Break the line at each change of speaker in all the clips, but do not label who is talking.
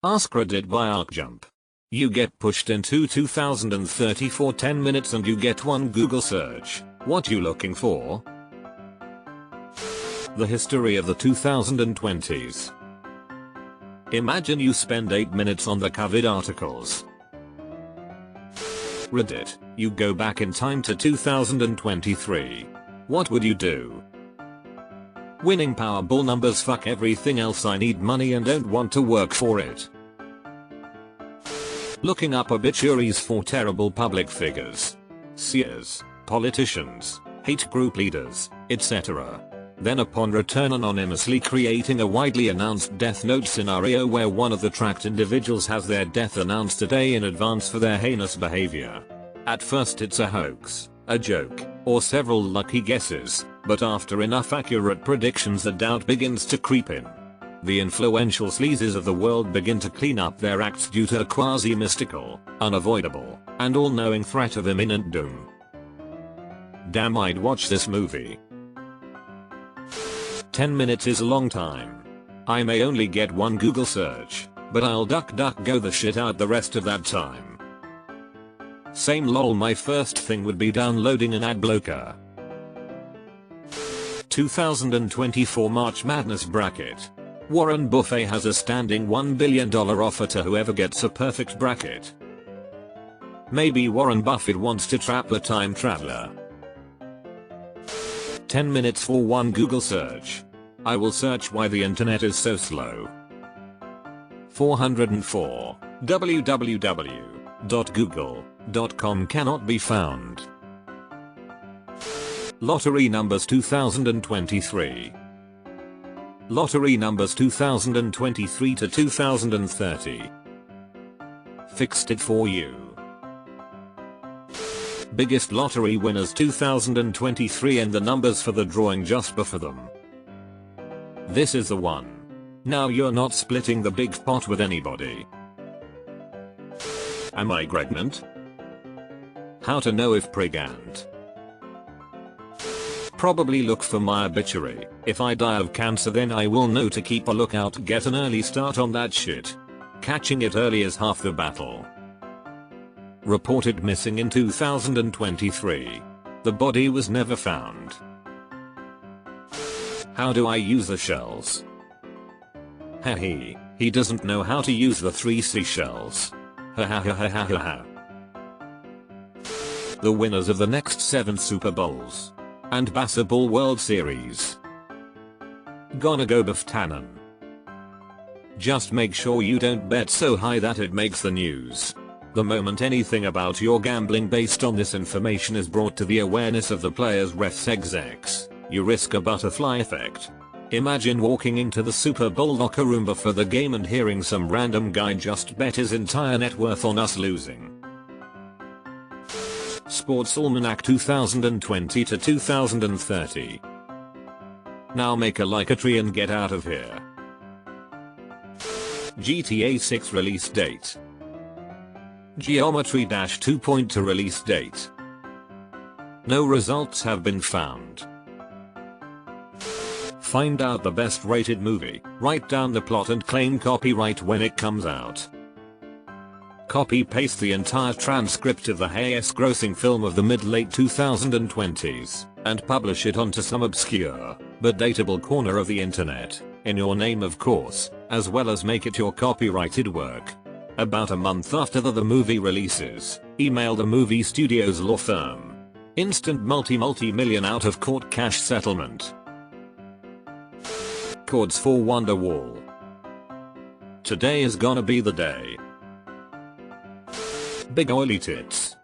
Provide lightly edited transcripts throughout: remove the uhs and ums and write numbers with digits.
AskRed by ArcJump. You get pushed into 2030 for 10 minutes and you get one Google search. What you looking for? The history of the 2020s. Imagine you spend 8 minutes on the COVID articles. Reddit, you go back in time to 2023. What would you do? Winning Powerball numbers. Fuck everything else, I need money and don't want to work for it. Looking up obituaries for terrible public figures. Seers, politicians, hate group leaders, etc. Then upon return anonymously creating a widely announced death note scenario where one of the tracked individuals has their death announced a day in advance for their heinous behavior. At first it's a hoax, a joke, or several lucky guesses, but after enough accurate predictions the doubt begins to creep in. The influential sleazes of the world begin to clean up their acts due to a quasi-mystical, unavoidable, and all-knowing threat of imminent doom. Damn, I'd watch this movie. 10 minutes is a long time. I may only get one Google search, but I'll DuckDuckGo the shit out the rest of that time. Same lol, my first thing would be downloading an ad blocker. 2024 March Madness bracket. Warren Buffett has a standing $1 billion offer to whoever gets a perfect bracket. Maybe Warren Buffett wants to trap a time traveler. 10 minutes for one Google search. I will search why the internet is so slow. 404. www.google.com cannot be found. Lottery numbers 2023. Lottery numbers 2023 to 2030. Fixed it for you. Biggest lottery winners 2023 and the numbers for the drawing just before them. This is the one. Now you're not splitting the big pot with anybody. Am I pregnant? How to know if pregnant? Probably look for my obituary. If I die of cancer then I will know to keep a lookout, get an early start on that shit. Catching it early is half the battle. Reported missing in 2023. The body was never found. How do I use the shells? He doesn't know how to use the 3 seashells. Ha ha ha ha ha ha. The winners of the next 7 Super Bowls and Basketball World Series. Gonna go Buff Tannen. Just make sure you don't bet so high that it makes the news. The moment anything about your gambling based on this information is brought to the awareness of the players, refs, execs, you risk a butterfly effect. Imagine walking into the Super Bowl locker room before the game and hearing some random guy just bet his entire net worth on us losing. Sports Almanac 2020 to 2030. Now make a like a tree and get out of here. GTA 6 release date. Geometry Dash 2.2 release date. No results have been found. Find out the best rated movie, write down the plot and claim copyright when it comes out. Copy paste the entire transcript of the highest grossing film of the mid-late 2020s, and publish it onto some obscure, but dateable corner of the internet, in your name of course, as well as make it your copyrighted work. About a month after the movie releases, email the movie studio's law firm. Instant multi-million out of court cash settlement. Chords for Wonderwall. Today is gonna be the day. Big oily tits.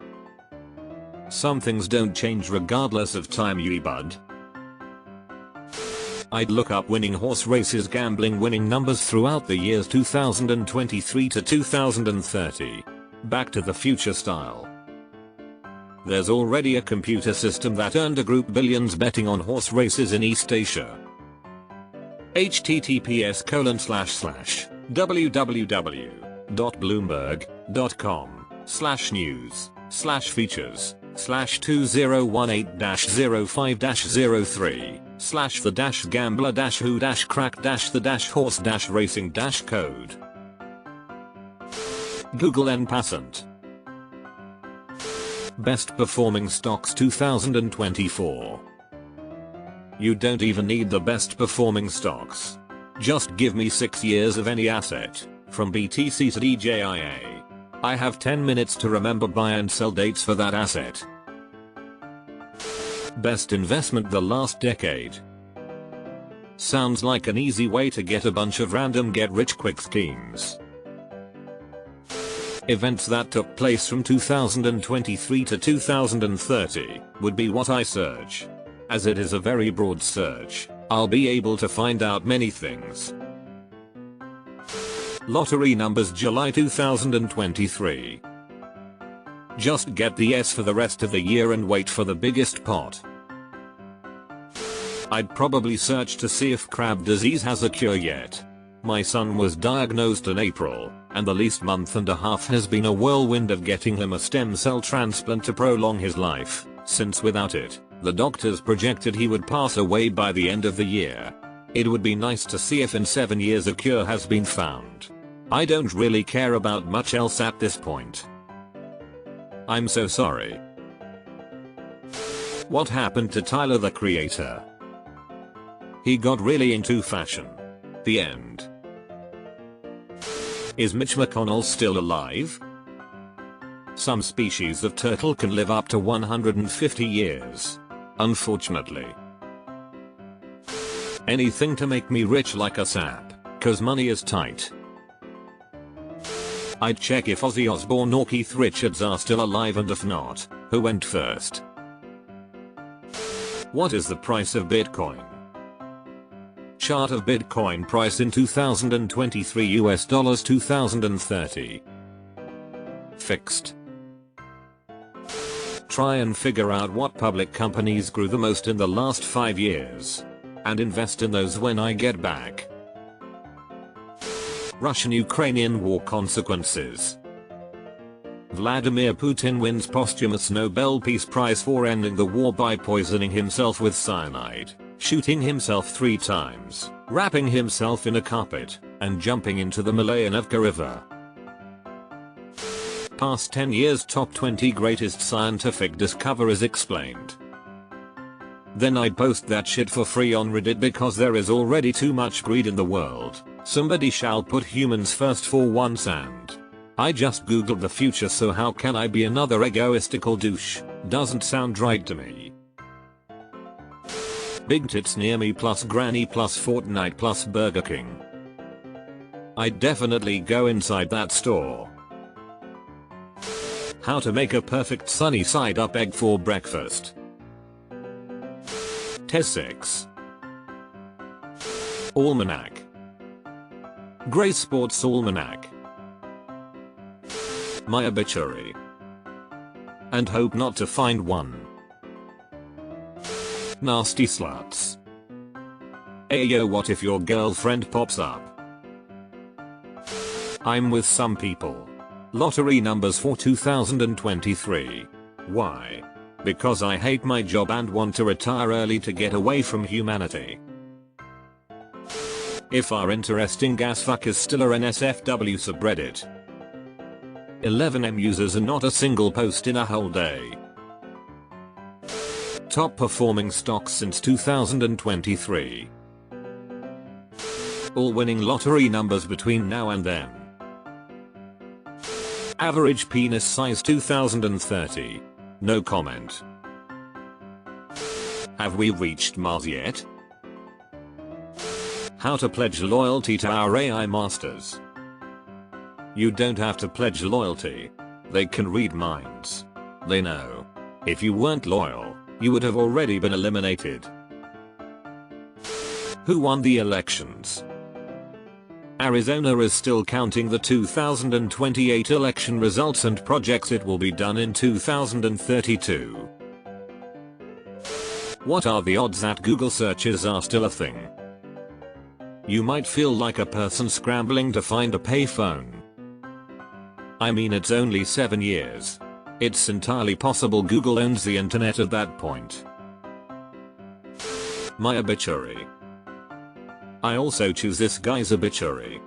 Some things don't change regardless of time, you bud. I'd look up winning horse races gambling winning numbers throughout the years 2023 to 2030. Back to the Future style. There's already a computer system that earned a group billions betting on horse races in East Asia. https://www.bloomberg.com/news/features/2018-05-03/the-gambler-who-crack-the-horse-racing-code Google en passant. Best performing stocks 2024. You don't even need the best performing stocks. Just give me 6 years of any asset, from BTC to DJIA. I have 10 minutes to remember buy and sell dates for that asset. Best investment the last decade. Sounds like an easy way to get a bunch of random get-rich-quick schemes. Events that took place from 2023 to 2030 would be what I search. As it is a very broad search, I'll be able to find out many things. Lottery numbers July 2023. Just get the S for the rest of the year and wait for the biggest pot. I'd probably search to see if crab disease has a cure yet. My son was diagnosed in April, and the least month and a half has been a whirlwind of getting him a stem cell transplant to prolong his life, since without it, the doctors projected he would pass away by the end of the year. It would be nice to see if in 7 years a cure has been found. I don't really care about much else at this point. I'm so sorry. What happened to Tyler the Creator? He got really into fashion. The end. Is Mitch McConnell still alive? Some species of turtle can live up to 150 years. Unfortunately. Anything to make me rich like a sap, cause money is tight. I'd check if Ozzy Osbourne or Keith Richards are still alive, and if not, who went first? What is the price of Bitcoin? Chart of Bitcoin price in 2023 US dollars 2030. Fixed. Try and figure out what public companies grew the most in the last 5 years. And invest in those when I get back. Russian-Ukrainian war consequences. Vladimir Putin wins posthumous Nobel Peace Prize for ending the war by poisoning himself with cyanide, shooting himself 3 times, wrapping himself in a carpet, and jumping into the Malayanevka River. Past 10 years top 20 greatest scientific discoveries explained. Then I'd post that shit for free on Reddit because there is already too much greed in the world. Somebody shall put humans first for once, and I just googled the future, so how can I be another egoistical douche? Doesn't sound right to me. Big tits near me plus granny plus Fortnite plus Burger King. I'd definitely go inside that store. How to make a perfect sunny side up egg for breakfast. Test 6. Almanac. Grey Sports Almanac. My obituary. And hope not to find one. Nasty sluts. Ayo, what if your girlfriend pops up? I'm with some people. Lottery numbers for 2023. Why? Because I hate my job and want to retire early to get away from humanity. If our interesting gas fuck is still a NSFW subreddit. 11M users and not a single post in a whole day. Top performing stocks since 2023. All winning lottery numbers between now and then. Average penis size 2030. No comment. Have we reached Mars yet? How to pledge loyalty to our AI masters. You don't have to pledge loyalty. They can read minds. They know. If you weren't loyal, you would have already been eliminated. Who won the elections? Arizona is still counting the 2028 election results and projects it will be done in 2032. What are the odds that Google searches are still a thing? You might feel like a person scrambling to find a payphone. I mean, it's only 7 years. It's entirely possible Google owns the internet at that point. My obituary. I also choose this guy's obituary.